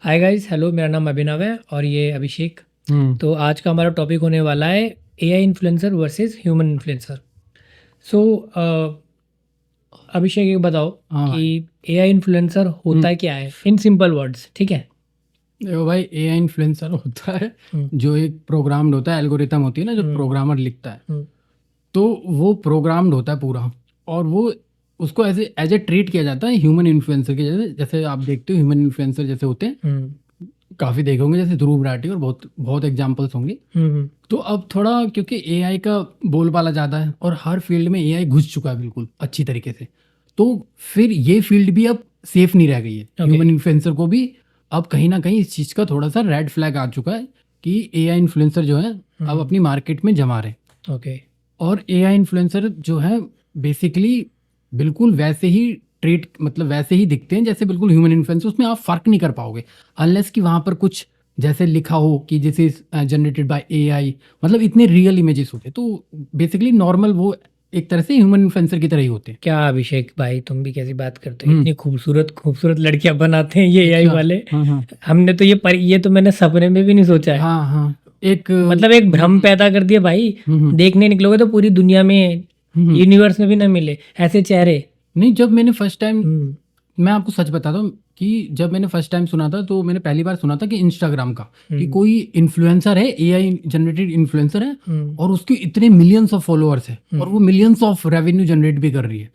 Hi guys, hello. मेरा नाम अभिनव है और ये अभिषेक। हम्म। तो आज का हमारा टॉपिक होने वाला है AI influencer versus human influencer. So Abhishek, ये बताओ हाँ कि भाई। एआई इन्फ्लुएंसर होता क्या है इन सिंपल वर्ड्स, ठीक है? देखो भाई, एआई इन्फ्लुएंसर होता है हम्म। जो एक प्रोग्राम्ड होता है, एल्गोरिथम होती है ना जो हम्म। प्रोग्रामर लिखता है। हम्म। तो वो प्रोग्राम्ड होता है पूरा, और वो उसको एज ए ट्रीट किया जाता है ह्यूमन इन्फ्लुएंसर के जैसे। जैसे आप देखते हो ह्यूमन इन्फ्लुएंसर जैसे होते हैं, हम्म। काफ़ी देखे होंगे, जैसे ध्रुव राठी और बहुत बहुत एग्जाम्पल्स होंगे। हम्म। तो अब थोड़ा क्योंकि एआई का बोलबाला ज़्यादा है और हर फील्ड में एआई घुस चुका है बिल्कुल अच्छी तरीके से, तो फिर ये फील्ड भी अब सेफ नहीं रह गई है। ओके। ह्यूमन इन्फ्लुएंसर को भी अब कहीं ना कहीं इस चीज़ का थोड़ा सा रेड फ्लैग आ चुका है कि एआई इन्फ्लुएंसर जो है अब अपनी मार्केट में जमा रहे हैं। ओके। और एआई इन्फ्लुएंसर जो है बेसिकली बिल्कुल वैसे ही ट्रीट, मतलब वैसे ही दिखते हैं जैसे बिल्कुल ह्यूमन इन्फ्लुएंसर। उसमें आप फ़र्क नहीं कर पाओगे अनलेस कि वहाँ पर कुछ जैसे लिखा हो कि this is generated by AI, मतलब इतने रियल इमेजेस होते हैं। तो बेसिकली नॉर्मल वो एक तरह से ह्यूमन इन्फ्लुएंसर की तरह ही होते हैं। क्या अभिषेक भाई, तुम भी कैसी बात करते हो? हम्म। इतनी खूबसूरत खूबसूरत लड़कियां बनाते हैं ये एआई अच्छा। वाले। हाँ हाँ। हमने तो ये तो मैंने सपने में भी नहीं सोचा है। हाँ हाँ। एक मतलब एक भ्रम पैदा कर दिया भाई। हम्म। देखने निकलोगे तो पूरी दुनिया में, हम्म। यूनिवर्स में भी ना मिले ऐसे चेहरे। नहीं, जब मैंने फर्स्ट टाइम, हम्म। मैं आपको सच बताता हूँ कि जब मैंने फर्स्ट टाइम सुना था तो मैंने पहली बार सुना था कि इंस्टाग्राम का कि हम्म। कोई इन्फ्लुएंसर है, एआई जनरेटेड इन्फ्लुएंसर है, हम्म। और उसके इतने मिलियंस ऑफ फॉलोअर्स है और वो मिलियंस ऑफ रेवेन्यू जनरेट भी कर रही है।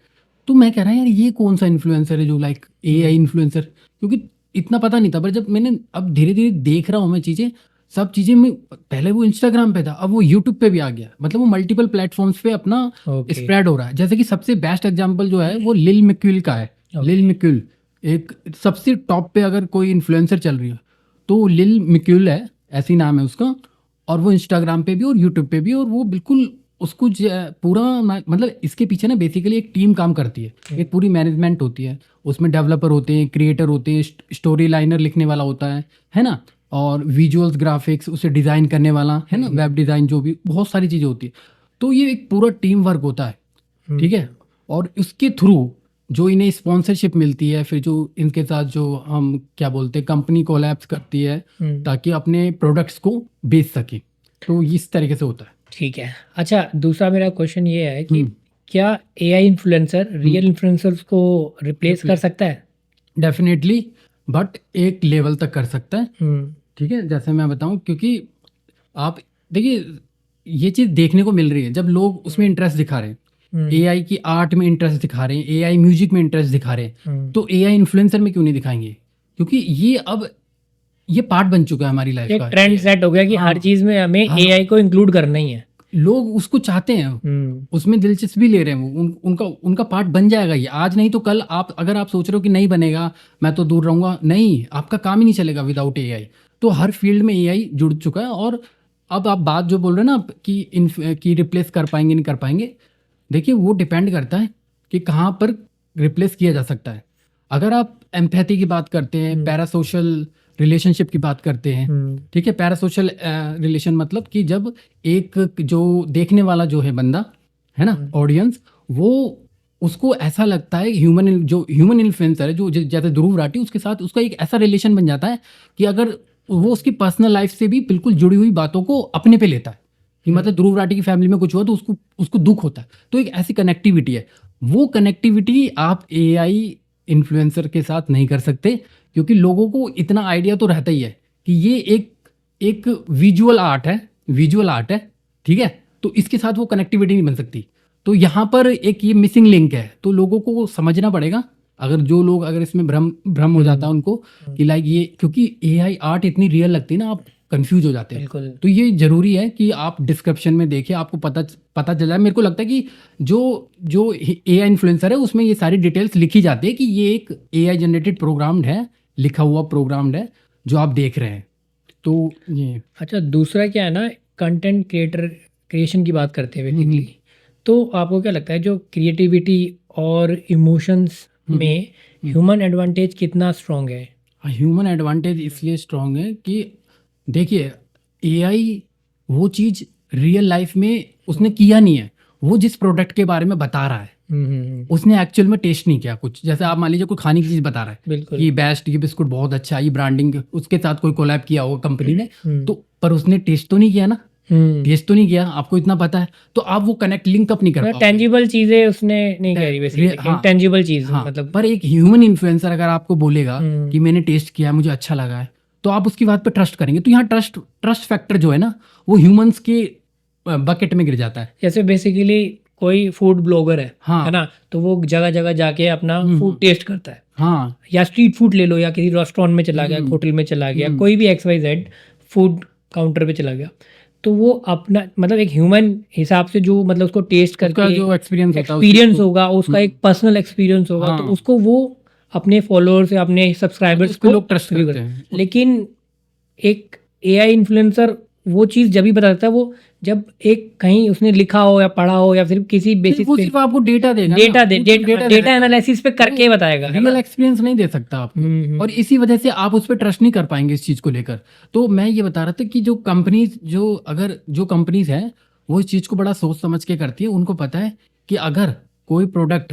तो मैं कह रहा यार ये कौन सा इन्फ्लुएंसर है जो लाइक एआई इन्फ्लुएंसर, क्योंकि इतना पता नहीं था। पर जब मैंने अब धीरे धीरे देख रहा हूँ मैं चीज़ें, सब चीज़ें में, पहले वो इंस्टाग्राम पे था, अब वो यूट्यूब पे भी आ गया, मतलब वो मल्टीपल प्लेटफॉर्म्स पे अपना ओके। स्प्रेड हो रहा है। जैसे कि सबसे बेस्ट एग्जाम्पल जो है वो लिल मिक्विल का है। लिल मिक्विल एक सबसे टॉप पे अगर कोई इन्फ्लुएंसर चल रही है तो लिल मिक्यूल है, ऐसी नाम है उसका। और वो इंस्टाग्राम पे भी और यूट्यूब पे भी, और वो बिल्कुल उसको पूरा मतलब इसके पीछे ना बेसिकली एक टीम काम करती है, एक पूरी मैनेजमेंट होती है। उसमें डेवलपर होते हैं, क्रिएटर होते हैं, स्टोरी लाइनर लिखने वाला होता है ना, और विजुअल्स, ग्राफिक्स, उसे डिज़ाइन करने वाला है ना, वेब डिज़ाइन, जो भी बहुत सारी चीज़ें होती है। तो ये एक पूरा टीम वर्क होता है, ठीक है। और उसके थ्रू जो इन्हें स्पॉन्सरशिप मिलती है, फिर जो इनके साथ जो हम क्या बोलते हैं कंपनी कोलैप्स करती है ताकि अपने प्रोडक्ट्स को बेच सके। तो इस तरीके से होता है। ठीक है। अच्छा, दूसरा मेरा क्वेश्चन ये है कि हम्म। क्या एआई इन्फ्लुएंसर रियल इन्फ्लुएंसर्स को रिप्लेस कर सकता है? डेफिनेटली, बट एक लेवल तक कर सकता है, हम्म। ठीक है। जैसे मैं बताऊं, क्योंकि आप देखिए ये चीज़ देखने को मिल रही है जब लोग उसमें इंटरेस्ट दिखा रहे हैं, एआई की आर्ट में इंटरेस्ट दिखा रहे हैं, एआई म्यूजिक में इंटरेस्ट दिखा रहे हैं, तो एआई इन्फ्लुएंसर में क्यों नहीं दिखाएंगे? क्योंकि ये अब ये पार्ट बन चुका है हमारी लाइफ एक का। ट्रेंड सेट हो गया कि हर हाँ चीज में हमें हाँ। एआई को इंक्लूड करना ही है। लोग उसको चाहते हैं, हम्म। उसमें दिलचस्पी ले रहे हैं, वो उनका उनका पार्ट बन जाएगा ये, आज नहीं तो कल। आप अगर आप सोच रहे हो कि नहीं बनेगा, मैं तो दूर रहूंगा, नहीं, आपका काम ही नहीं चलेगा विदाउट एआई। तो हर फील्ड में एआई जुड़ चुका है। और अब आप बात जो बोल रहे हैं ना आप कि रिप्लेस कर पाएंगे नहीं कर पाएंगे, देखिए वो डिपेंड करता है कि कहाँ पर रिप्लेस किया जा सकता है। अगर आप एम्पैथी की बात करते हैं, पैरासोशल रिलेशनशिप की बात करते हैं, ठीक है। पैरासोशल रिलेशन मतलब कि जब एक जो देखने वाला जो है बंदा है ना, ऑडियंस, वो उसको ऐसा लगता है जो ह्यूमन इन्फ्लुएंसर है, जो जैसे ध्रुव राठी, उसके साथ उसका एक ऐसा रिलेशन बन जाता है कि अगर वो उसकी पर्सनल लाइफ से भी बिल्कुल जुड़ी हुई बातों को अपने पे लेता है कि मतलब ध्रुव राठी की फैमिली में कुछ हुआ तो उसको उसको दुख होता है। तो एक ऐसी कनेक्टिविटी है, वो कनेक्टिविटी आप एआई इन्फ्लुएंसर के साथ नहीं कर सकते, क्योंकि लोगों को इतना आइडिया तो रहता ही है कि ये एक एक विजुअल आर्ट है, विजुअल आर्ट है, ठीक है। तो इसके साथ वो कनेक्टिविटी नहीं बन सकती। तो यहाँ पर एक ये मिसिंग लिंक है, तो लोगों को समझना पड़ेगा। अगर जो लोग अगर इसमें भ्रम भ्रम हो जाता है उनको कि लाइक ये, क्योंकि एआई आर्ट इतनी रियल लगती है ना, आप कंफ्यूज हो जाते हैं। बिल्कुल। तो ये जरूरी है कि आप डिस्क्रिप्शन में देखिए, आपको पता चल जाए। मेरे को लगता है कि जो जो एआई इन्फ्लुएंसर है उसमें ये सारी डिटेल्स लिखी जाती है कि ये एक एआई जनरेटेड प्रोग्राम्ड है, लिखा हुआ प्रोग्राम्ड है जो आप देख रहे हैं। तो ये अच्छा, दूसरा क्या है ना, कंटेंट क्रिएशन की बात करते हैं बेसिकली। तो आपको क्या लगता है जो क्रिएटिविटी और इमोशंस में ह्यूमन एडवांटेज कितना स्ट्रांग है? ह्यूमन एडवांटेज इसलिए स्ट्रांग है कि देखिए एआई वो चीज़ रियल लाइफ में उसने किया नहीं है, वो जिस प्रोडक्ट के बारे में बता रहा है उसने एक्चुअल में टेस्ट नहीं किया कुछ। जैसे आप मान लीजिए कोई खाने की चीज बता रहा है बिल्कुल। कि बेस्ट, ये बिस्कुट बहुत अच्छा है, ये ब्रांडिंग उसके साथ कोई कोलैब किया होगा कंपनी ने, हम्म, तो पर उसने टेस्ट तो नहीं किया ना, टेस्ट तो नहीं किया, आपको इतना पता है, तो आप वो कनेक्ट लिंक अप नहीं कर पाओगे। टेंजिबल चीजें उसने नहीं करी बेसिकली, हाँ, टेंजिबल चीज हाँ, मतलब। पर एक ह्यूमन इन्फ्लुएंसर अगर आपको बोलेगा हम्म, कि मैंने टेस्ट किया, मुझे अच्छा लगा है, तो आप उसकी बात पे ट्रस्ट करेंगे। तो यहाँ ट्रस्ट फैक्टर जो है ना, वो ह्यूमंस के बकेट में गिर जाता है। जैसे बेसिकली कोई फूड ब्लॉगर है हाँ, ना, तो वो जगह जगह जाके अपना फूड टेस्ट करता है, हाँ, या स्ट्रीट फूड ले लो, या किसी रेस्टोरेंट में चला गया, हम्म, होटल में चला गया, हम्म, कोई भी XYZ फूड काउंटर पे चला गया, तो वो अपना मतलब एक ह्यूमन हिसाब से जो मतलब उसको टेस्ट उसका करके जो एक्सपीरियंस होता है एक्सपीरियंस होगा, उसका एक पर्सनल एक्सपीरियंस होगा, तो हाँ, उसको वो अपने फॉलोअर्स या अपने सब्सक्राइबर्स उस पे को लोग ट्रस्ट review करते करते हैं। हैं। लेकिन एक AI इन्फ्लुएंसर वो चीज़ जब ही बता देता है वो जब एक कहीं उसने लिखा हो या पढ़ा हो, या फिर किसी बेसिस वो पे सिर्फ आपको डेटा देगा, डेटा एनालिसिस पे करके बताएगा, है रियल ना? एक्सपीरियंस नहीं दे सकता आपको, और इसी वजह से आप उस पर ट्रस्ट नहीं कर पाएंगे इस चीज को लेकर। तो मैं ये बता रहा था कि जो कंपनीज हैं वो इस चीज को बड़ा सोच समझ के करती है। उनको पता है कि अगर कोई प्रोडक्ट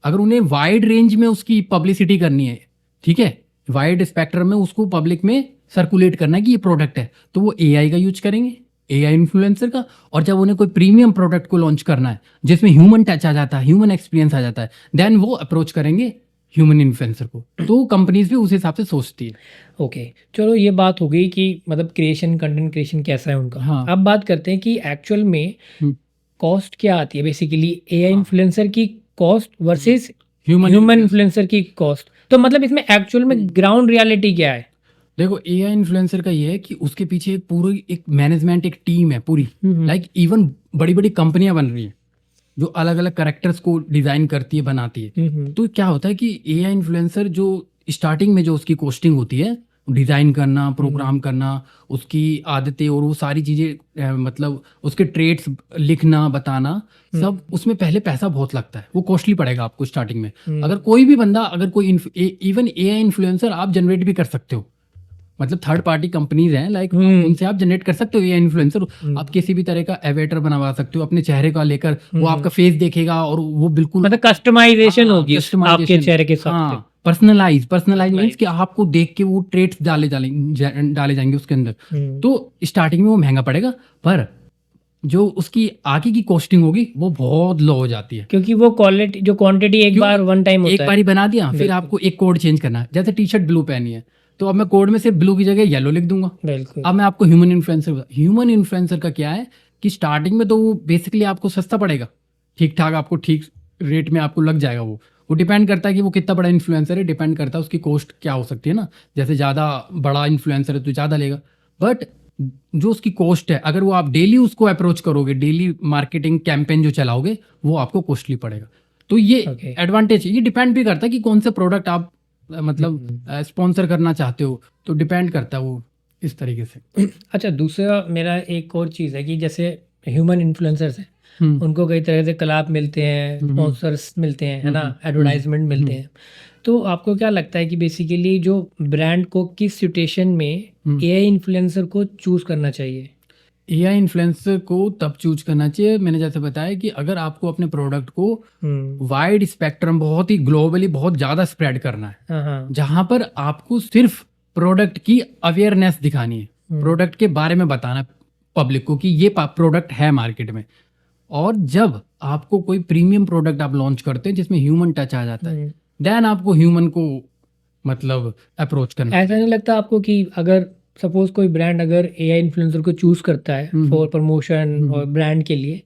अगर उन्हें वाइड रेंज में उसकी पब्लिसिटी करनी है, ठीक है, वाइड स्पेक्ट्रम में उसको पब्लिक में सर्कुलेट करना है कि ये प्रोडक्ट है, तो वो AI का यूज करेंगे, AI इन्फ्लुएंसर का। और जब उन्हें कोई प्रीमियम प्रोडक्ट को लॉन्च करना है जिसमें ह्यूमन टच आ जाता है, ह्यूमन एक्सपीरियंस आ जाता है, देन वो अप्रोच करेंगे ह्यूमन इन्फ्लुएंसर को। तो कंपनीज भी उस हिसाब से सोचती है। ओके, चलो ये बात हो गई कि मतलब कंटेंट क्रिएशन कैसा है उनका। हाँ। अब बात करते हैं कि एक्चुअल में हम्म, कॉस्ट क्या आती है बेसिकली AI इन्फ्लुएंसर की cost versus human human influencer की कॉस्ट। तो मतलब इसमें एक्चुअल में ग्राउंड रियलिटी क्या है? देखो, AI इन्फ्लुएंसर का ये है कि उसके पीछे एक पूरी एक मैनेजमेंट, एक टीम है पूरी। लाइक इवन बड़ी बड़ी कंपनियां बन रही हैं जो अलग अलग कैरेक्टर्स को डिजाइन करती है, बनाती है। तो क्या होता है कि AI इन्फ्लुएंसर जो स्टार्टिंग में जो उसकी कॉस्टिंग होती है, डिजाइन करना, प्रोग्राम करना, उसकी आदतें और वो सारी चीजें, मतलब उसके ट्रेड्स लिखना, बताना, सब उसमें पहले पैसा बहुत लगता है, वो कॉस्टली पड़ेगा आपको स्टार्टिंग में। अगर कोई भी बंदा, अगर कोई इवन AI इन्फ्लुएंसर आप जनरेट भी कर सकते हो, मतलब थर्ड पार्टी कंपनीज हैं, लाइक उनसे आप जनरेट कर सकते हो ये इन्फ्लुएंसर। आप किसी भी तरह का एवेटर बनवा सकते हो अपने चेहरे का लेकर, वो आपका फेस देखेगा और वो बिल्कुल मतलब कस्टमाइजेशन हाँ, होगी आपके चेहरे के साथ। हाँ, पर्सनलाइज मीन्स कि आपको देख के वो ट्रेट्स डाले जाएंगे उसके अंदर। तो स्टार्टिंग में वो महंगा पड़ेगा, पर जो उसकी आगे की कॉस्टिंग होगी वो बहुत लो हो जाती है, क्योंकि वो क्वालिटी जो क्वांटिटी एक बार वन टाइम होता एक है। बार ही बना दिया, फिर आपको एक कोड चेंज करना है। जैसे टी शर्ट ब्लू पहनी है, तो अब मैं कोड में सिर्फ ब्लू की जगह येलो लिख दूंगा। बिल्कुल। अब मैं आपको ह्यूमन इन्फ्लुएंसर का क्या है कि स्टार्टिंग में तो वो बेसिकली आपको सस्ता पड़ेगा, ठीक ठाक आपको ठीक रेट में आपको लग जाएगा। वो डिपेंड करता है कि वो कितना बड़ा इन्फ्लुएंसर है, डिपेंड करता है उसकी कॉस्ट क्या हो सकती है ना। जैसे ज़्यादा बड़ा इन्फ्लुएंसर है तो ज़्यादा लेगा, बट जो उसकी कॉस्ट है, अगर वो आप डेली उसको अप्रोच करोगे, डेली मार्केटिंग कैंपेन जो चलाओगे, वो आपको कॉस्टली पड़ेगा। तो ये एडवांटेज है। ये डिपेंड भी करता है कि कौन से प्रोडक्ट आप मतलब स्पॉन्सर करना चाहते हो, तो डिपेंड करता है वो इस तरीके से। अच्छा, दूसरा मेरा एक और चीज़ है कि जैसे ह्यूमन इन्फ्लुएंसर्स हैं, उनको कई तरह से कलाब मिलते हैं, स्पॉन्सर्स मिलते हैं, है ना, एडवर्टाइजमेंट मिलते हैं। तो आपको क्या लगता है कि बेसिकली जो ब्रांड को किस सिचुएशन में AI इन्फ्लुएंसर को चूज करना चाहिए? AI इन्फ्लुएंसर को तब चूज करना चाहिए, मैंने जैसे बताया, कि अगर आपको अपने प्रोडक्ट को वाइड स्पेक्ट्रम, बहुत ही ग्लोबली बहुत ज़्यादा स्प्रेड करना है, जहां पर आपको सिर्फ प्रोडक्ट की अवेयरनेस दिखानी है, प्रोडक्ट के बारे में बताना पब्लिक को कि ये प्रोडक्ट है मार्केट में। और जब आपको कोई प्रीमियम प्रोडक्ट आप लॉन्च करते हैं जिसमें ह्यूमन टच आ जाता है, देन आपको ह्यूमन को मतलब अप्रोच करना। ऐसा नहीं लगता आपको कि अगर सपोज कोई ब्रांड अगर AI इन्फ्लुएंसर को चूज करता है फॉर प्रमोशन और ब्रांड के लिए,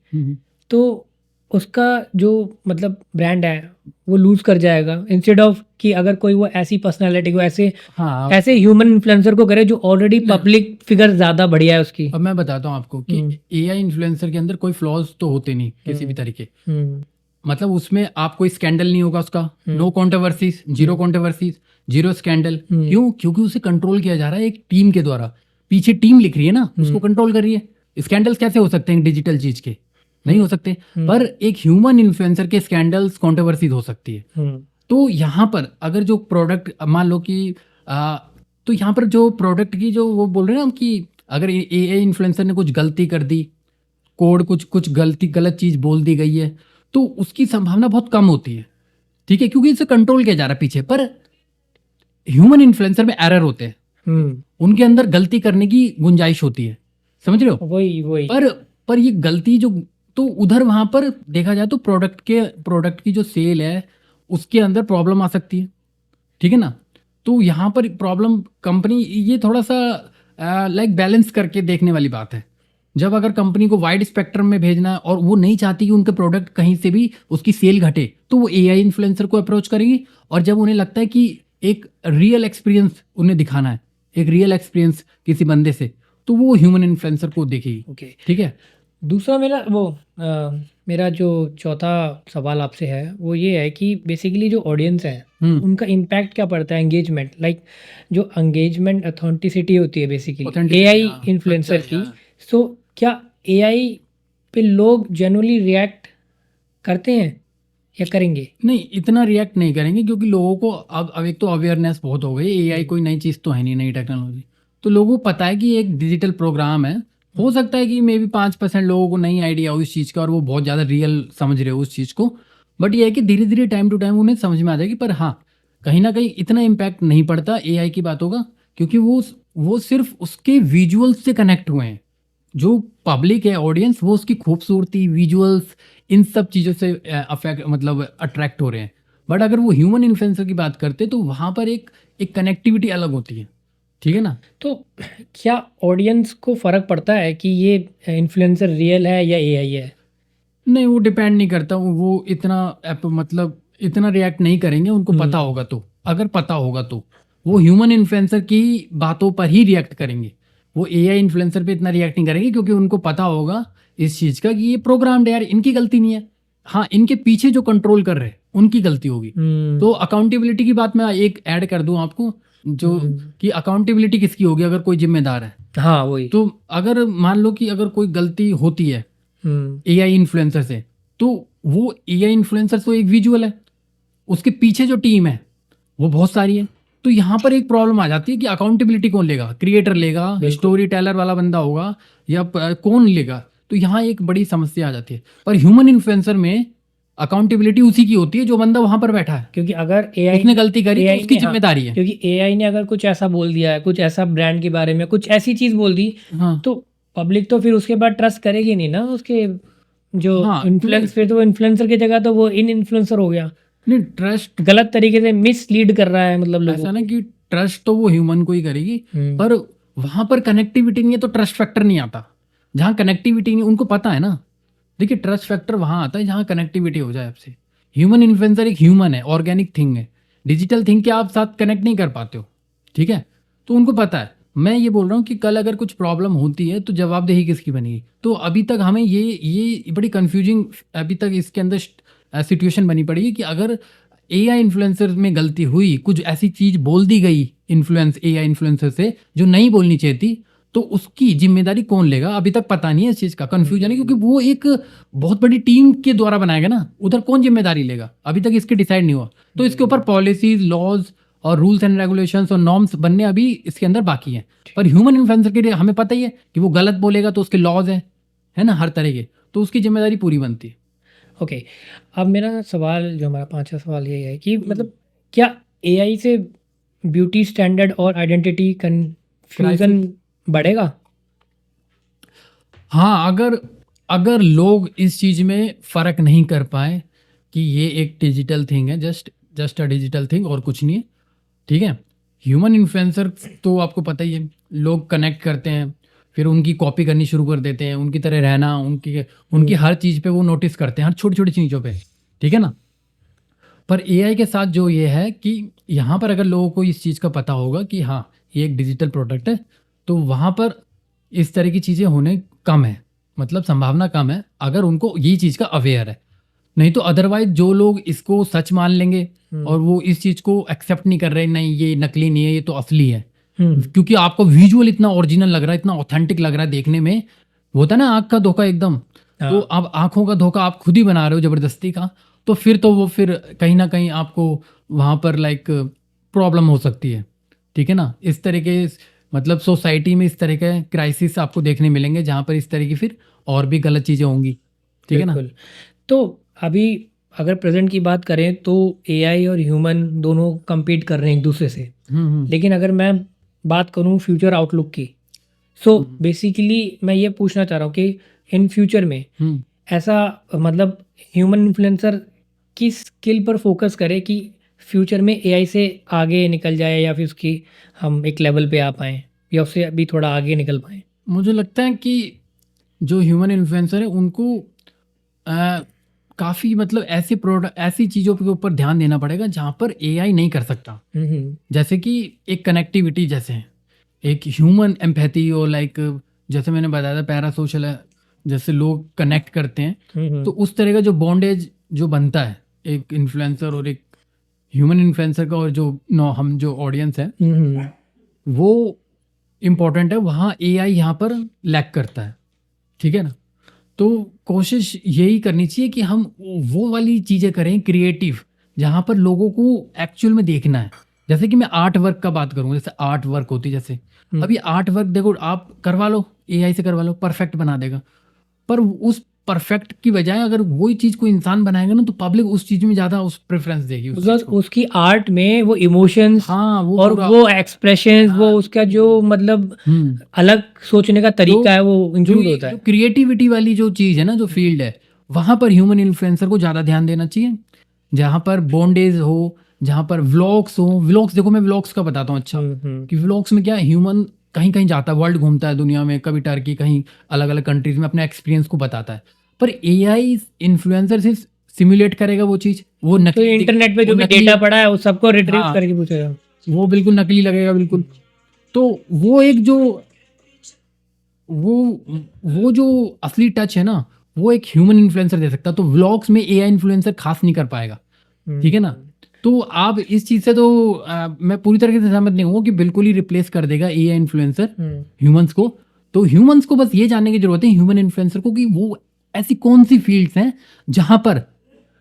तो उसका जो मतलब ब्रांड है वो लूज कर जाएगा, इंस्टेड ऑफ कि अगर कोई वो ऐसी पर्सनालिटी को ऐसे ह्यूमन इन्फ्लुएंसर को करे जो ऑलरेडी पब्लिक फिगर ज्यादा बढ़िया है उसकी। अब मैं बताता हूँ आपको कि AI इन्फ्लुएंसर के अंदर कोई फ्लॉज तो होते नहीं किसी भी तरीके, मतलब उसमें आप कोई स्कैंडल नहीं होगा उसका, no controversies, zero controversies, zero scandal. क्यों? क्योंकि उसे कंट्रोल किया जा रहा है एक टीम के द्वारा, पीछे टीम लिख रही है ना, उसको कंट्रोल कर रही है। स्कैंडल्स कैसे हो सकते हैं डिजिटल चीज के? नहीं हो सकते, पर एक ह्यूमन इन्फ्लुएंसर के स्कैंडल्स, कॉन्ट्रोवर्सीज हो सकती है। तो यहाँ पर अगर जो प्रोडक्ट मान लो कि तो यहाँ पर जो प्रोडक्ट की जो वो बोल रहे हैं ना कि अगर AI इन्फ्लुएंसर ने कुछ गलती कर दी, कोड कुछ गलत चीज बोल दी गई है, तो उसकी संभावना बहुत कम होती है, ठीक है, क्योंकि इसे कंट्रोल किया जा रहा है पीछे। पर ह्यूमन इन्फ्लुएंसर में एरर होते हैं, उनके अंदर गलती करने की गुंजाइश होती है, समझ रहे हो। वही पर ये गलती जो, तो उधर वहां पर देखा जाए तो प्रोडक्ट की जो सेल है उसके अंदर प्रॉब्लम आ सकती है, ठीक है ना। तो यहाँ पर प्रॉब्लम कंपनी, ये थोड़ा सा लाइक बैलेंस करके देखने वाली बात है। जब अगर कंपनी को वाइड स्पेक्ट्रम में भेजना है और वो नहीं चाहती कि उनके प्रोडक्ट कहीं से भी उसकी सेल घटे, तो वो एआई इन्फ्लुएंसर को अप्रोच करेगी। और जब उन्हें लगता है कि एक रियल एक्सपीरियंस उन्हें दिखाना है, एक रियल एक्सपीरियंस किसी बंदे से, तो वो ह्यूमन इन्फ्लुएंसर को देखेगी। ओके। ठीक है। दूसरा मेरा जो चौथा सवाल आपसे है वो ये है कि बेसिकली जो ऑडियंस है उनका इम्पैक्ट क्या पड़ता है एंगेजमेंट, लाइक जो एंगेजमेंट ऑथेंटिसिटी होती है बेसिकली Authenticity, एआई हाँ, इन्फ्लुएंसर सच्चाई, की। हाँ। सो क्या एआई पे लोग जनरली रिएक्ट करते हैं या करेंगे? नहीं, इतना रिएक्ट नहीं करेंगे, क्योंकि लोगों को अब एक तो अवेयरनेस बहुत हो गई। एआई कोई नई चीज़ तो है नहीं, नई टेक्नोलॉजी, तो लोगों को पता है कि एक डिजिटल प्रोग्राम है। हो सकता है कि मे बी 5% लोगों को नई आइडिया हो इस चीज़ का और वो बहुत ज़्यादा रियल समझ रहे हो उस चीज़ को, बट ये है कि धीरे धीरे टाइम टू टाइम उन्हें समझ में आ जाएगी। पर हाँ, कहीं ना कहीं इतना इम्पैक्ट नहीं पड़ता एआई की बातों का, क्योंकि वो सिर्फ उसके विजुअल्स से कनेक्ट हुए हैं। जो पब्लिक है, ऑडियंस, वो उसकी खूबसूरती, विजुअल्स, इन सब चीज़ों से अट्रैक्ट हो रहे हैं। बट अगर वो ह्यूमन इन्फ्लुएंसर की बात करते तो वहाँ पर एक कनेक्टिविटी अलग होती है, ठीक है ना। तो क्या ऑडियंस को फ़र्क पड़ता है कि ये इन्फ्लुएंसर रियल है या एआई है? नहीं, वो डिपेंड नहीं करता। वो इतना रिएक्ट नहीं करेंगे, उनको पता होगा तो। अगर पता होगा तो वो ह्यूमन इन्फ्लुएंसर की बातों पर ही रिएक्ट करेंगे। वो एआई इन्फ्लुएंसर पे इतना रिएक्ट नहीं करेंगे, क्योंकि उनको पता होगा इस चीज़ का कि ये प्रोग्राम्ड है यार, इनकी गलती नहीं है। हाँ, इनके पीछे जो कंट्रोल कर रहे हैं उनकी गलती होगी। तो अकाउंटेबिलिटी की बात मैं एक ऐड कर दूं आपको, जो कि अकाउंटेबिलिटी किसकी होगी अगर कोई जिम्मेदार है। हाँ वही। तो अगर मान लो कि अगर कोई गलती होती है एआई इन्फ्लुएंसर से, तो वो एआई इन्फ्लुएंसर तो एक विजुअल है, उसके पीछे जो टीम है वो बहुत सारी है। तो यहाँ पर एक प्रॉब्लम आ जाती है कि अकाउंटेबिलिटी कौन लेगा? क्रिएटर लेगा, स्टोरी टेलर वाला बंदा होगा, या कौन लेगा? तो यहाँ एक बड़ी समस्या आ जाती है। पर ह्यूमन इन्फ्लुएंसर में अकाउंटेबिलिटी उसी की होती है जो बंदा वहां पर बैठा है, क्योंकि अगर एआई उसने गलती करी तो उसकी जिम्मेदारी है। क्योंकि एआई ने अगर कुछ ऐसा बोल दिया है, कुछ ऐसा ब्रांड के बारे में कुछ ऐसी चीज बोल दी, हाँ, तो पब्लिक तो फिर उसके बाद ट्रस्ट करेगी नहीं ना उसके जो इन्फ्लुएंस। फिर तो इन्फ्लुएंसर की जगह तो वो इन इन्फ्लुएंसर हो गया। नहीं, ट्रस्ट गलत तरीके से मिसलीड कर रहा है, मतलब लोगों ऐसा ना कि ट्रस्ट तो वो ह्यूमन को ही करेगी, पर वहां पर कनेक्टिविटी नहीं है तो ट्रस्ट फैक्टर नहीं आता। जहाँ कनेक्टिविटी नहीं, उनको पता है ना। देखिए, ट्रस्ट फैक्टर वहां आता है जहाँ कनेक्टिविटी हो जाए आपसे। ह्यूमन इन्फ्लुएंसर एक ह्यूमन है, ऑर्गेनिक थिंग है। डिजिटल थिंग के आप साथ कनेक्ट नहीं कर पाते हो, ठीक है। तो उनको पता है। मैं ये बोल रहा हूँ कि कल अगर कुछ प्रॉब्लम होती है तो जवाबदेही किसकी बनेगी? तो अभी तक हमें ये बड़ी कंफ्यूजिंग अभी तक इसके अंदर सिचुएशन बनी पड़ी है कि अगर एआई इन्फ्लुएंसर में गलती हुई, कुछ ऐसी चीज बोल दी गई एआई इन्फ्लुएंसर से जो नहीं बोलनी चाहिए थी, तो उसकी जिम्मेदारी कौन लेगा? अभी तक पता नहीं है, इस चीज का कंफ्यूजन है, क्योंकि वो एक बहुत बड़ी टीम के द्वारा बनाया गया ना। उधर कौन जिम्मेदारी लेगा अभी तक इसके डिसाइड नहीं हुआ। तो इसके ऊपर पॉलिसीज, लॉज और रूल्स एंड रेगुलेशंस और नॉर्म्स बनने अभी इसके अंदर बाकी हैं। पर ह्यूमन इन्फ्लुएंसर के लिए हमें पता ही है कि वो गलत बोलेगा तो उसके लॉज है ना, हर तरह के, तो उसकी जिम्मेदारी पूरी बनती है। ओके। अब मेरा सवाल, जो हमारा पांचवा सवाल ये है कि मतलब क्या एआई से ब्यूटी स्टैंडर्ड और आइडेंटिटी कंफ्यूजन बढ़ेगा? हाँ, अगर लोग इस चीज में फर्क नहीं कर पाए कि ये एक डिजिटल थिंग है, जस्ट अ डिजिटल थिंग और कुछ नहीं है, ठीक है। ह्यूमन इन्फ्लुएंसर तो आपको पता ही है, लोग कनेक्ट करते हैं, फिर उनकी कॉपी करनी शुरू कर देते हैं, उनकी तरह रहना, उनकी हर चीज़ पे वो नोटिस करते हैं, हर छोटी छोटी चीज़ों पे, ठीक है ना। पर एआई के साथ जो ये है कि यहाँ पर अगर लोगों को इस चीज़ का पता होगा कि हाँ ये एक डिजिटल प्रोडक्ट है, तो वहाँ पर इस तरह की चीज़ें होने कम है, मतलब संभावना कम है, अगर उनको ये चीज़ का अवेयर है। नहीं तो अदरवाइज जो लोग इसको सच मान लेंगे और वो इस चीज़ को एक्सेप्ट नहीं कर रहे, नहीं ये नकली नहीं है, ये तो असली है, क्योंकि आपको विजुअल इतना ओरिजिनल लग रहा है, इतना ऑथेंटिक लग रहा है देखने में। वो होता है ना आँख का धोखा एकदम, तो अब आँखों का धोखा आप खुद ही बना रहे हो जबरदस्ती का, तो फिर कहीं ना कहीं आपको वहाँ पर प्रॉब्लम हो सकती है, ठीक है ना। इस तरह के मतलब सोसाइटी में इस तरह के क्राइसिस आपको देखने मिलेंगे, जहाँ पर इस तरह की फिर और भी गलत चीज़ें होंगी, ठीक है ना। तो अभी अगर प्रेजेंट की बात करें तो एआई और ह्यूमन दोनों compete कर रहे हैं एक दूसरे से। लेकिन अगर मैं बात करूं फ्यूचर आउटलुक की, सो बेसिकली मैं ये पूछना चाह रहा हूँ कि इन फ्यूचर में ऐसा मतलब ह्यूमन इन्फ्लुएंसर किस स्किल पर फोकस करे कि फ्यूचर में एआई से आगे निकल जाए या फिर उसकी हम एक लेवल पे आ पाएँ या उससे अभी थोड़ा आगे निकल पाएँ? मुझे लगता है कि जो ह्यूमन इन्फ्लुएंसर है उनको काफ़ी मतलब ऐसे प्रोडक्ट ऐसी चीज़ों के ऊपर ध्यान देना पड़ेगा जहाँ पर एआई नहीं कर सकता। जैसे कि एक कनेक्टिविटी, जैसे एक ह्यूमन एम्पैथी और लाइक जैसे मैंने बताया था पैरा सोशल है, जैसे लोग कनेक्ट करते हैं, तो उस तरह का जो बॉन्डेज जो बनता है एक इन्फ्लुएंसर और एक ह्यूमन इन्फ्लुएंसर का, और जो हम जो ऑडियंस है वो इम्पोर्टेंट है, वहाँ एआई यहाँ पर लैक करता है। ठीक है ना? तो कोशिश यही करनी चाहिए कि हम वो वाली चीज़ें करें क्रिएटिव, जहाँ पर लोगों को एक्चुअल में देखना है। जैसे कि मैं आर्ट वर्क का बात करूँ, जैसे आर्ट वर्क होती है, जैसे अभी आर्ट वर्क देखो आप करवा लो, एआई से करवा लो, परफेक्ट बना देगा। पर उस परफेक्ट की बजाय अगर वही चीज़ को इंसान बनाएगा ना, तो पब्लिक उस चीज़ में ज़्यादा उस प्रेफरेंस देगी उस बिकॉज चीज़ को। उसकी आर्ट में वो इमोशंस हाँ, वो और पूरा वो एक्सप्रेशंस वो उसका जो मतलब अलग सोचने का तरीका है वो इंक्लूड होता है। जो क्रिएटिविटी वाली जो चीज़ है ना, जो फील्ड है, वहाँ पर ह्यूमन इन्फ्लुएंसर को ज़्यादा ध्यान देना चाहिए। जहाँ पर बॉन्डेज हो, जहाँ पर व्लॉग्स हो, व्लॉग्स देखो मैं व्लॉग्स का बताता हूँ। अच्छा कि व्लॉग्स में क्या ह्यूमन कहीं कहीं जाता है, वर्ल्ड घूमता है दुनिया में, कभी टर्की, कहीं अलग अलग कंट्रीज में अपने एक्सपीरियंस को बताता है। पर एआई इन्फ्लुएंसर से सिमुलेट करेगा वो चीज़, वो तो नकली इंटरनेट पे वो जो भी नकली डेटा पड़ा है वो सबको रिट्रीव हाँ, करके पूछेगा। वो बिल्कुल नकली लगेगा बिल्कुल। तो वो एक जो वो जो असली टच है ना, वो एक ह्यूमन इन्फ्लुएंसर दे सकता है। तो व्लॉग्स में एआई इन्फ्लुएंसर खास नहीं कर पाएगा। ठीक है ना? तो आप इस चीज़ से तो मैं पूरी तरीके से सहमत नहीं हूँ कि बिल्कुल ही रिप्लेस कर देगा एआई इन्फ्लुएंसर ह्यूमंस को। तो ह्यूमंस को बस ये जानने की जरूरत है ह्यूमन इन्फ्लुएंसर को कि वो ऐसी कौन सी फील्ड्स हैं जहाँ पर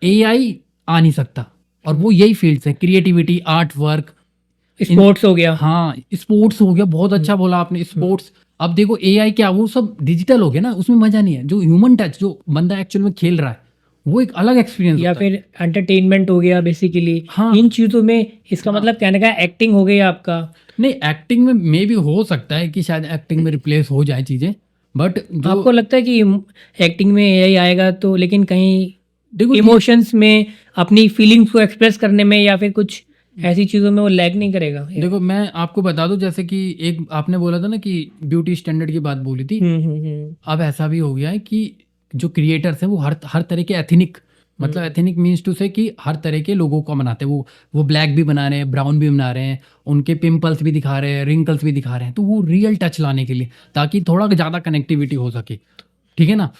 एआई आ नहीं सकता, और वो यही फील्ड्स हैं क्रिएटिविटी, आर्ट वर्क, स्पोर्ट्स हो गया। हाँ स्पोर्ट्स हो गया। बहुत अच्छा बोला आपने, स्पोर्ट्स। अब देखो एआई क्या, वो सब डिजिटल हो गया ना, उसमें मजा नहीं है। जो ह्यूमन टच, जो बंदा एक्चुअल में खेल रहा है, वो एक अलग एक्सपीरियंस या होता है। फिर एंटरटेनमेंट हो गया बेसिकली। हाँ। इन चीज़ों में इसका मतलब कहने का एक्टिंग हो गई आपका। नहीं, एक्टिंग में मे भी हो सकता है कि शायद एक्टिंग में रिप्लेस हो जाए चीजें, बट जो आपको लगता है कि एक्टिंग में एआई आएगा तो, लेकिन कहीं देखो इमोशंस में अपनी फीलिंग्स को एक्सप्रेस करने में या फिर कुछ ऐसी चीज़ों में वो लैग नहीं करेगा? देखो मैं आपको बता दूं, जैसे कि एक आपने बोला था ना कि ब्यूटी स्टैंडर्ड की बात बोली थी। अब ऐसा भी हो गया है कि जो क्रिएटर्स हैं वो हर तरह के एथनिक, मतलब एथनिक मीन्स टू से कि हर तरह के लोगों को बनाते हैं। वो ब्लैक भी बना रहे हैं, ब्राउन भी बना रहे हैं, उनके पिंपल्स भी दिखा रहे हैं, रिंकल्स भी दिखा रहे हैं। तो वो रियल टच लाने के लिए, ताकि थोड़ा ज़्यादा कनेक्टिविटी हो सके। ठीक है ना?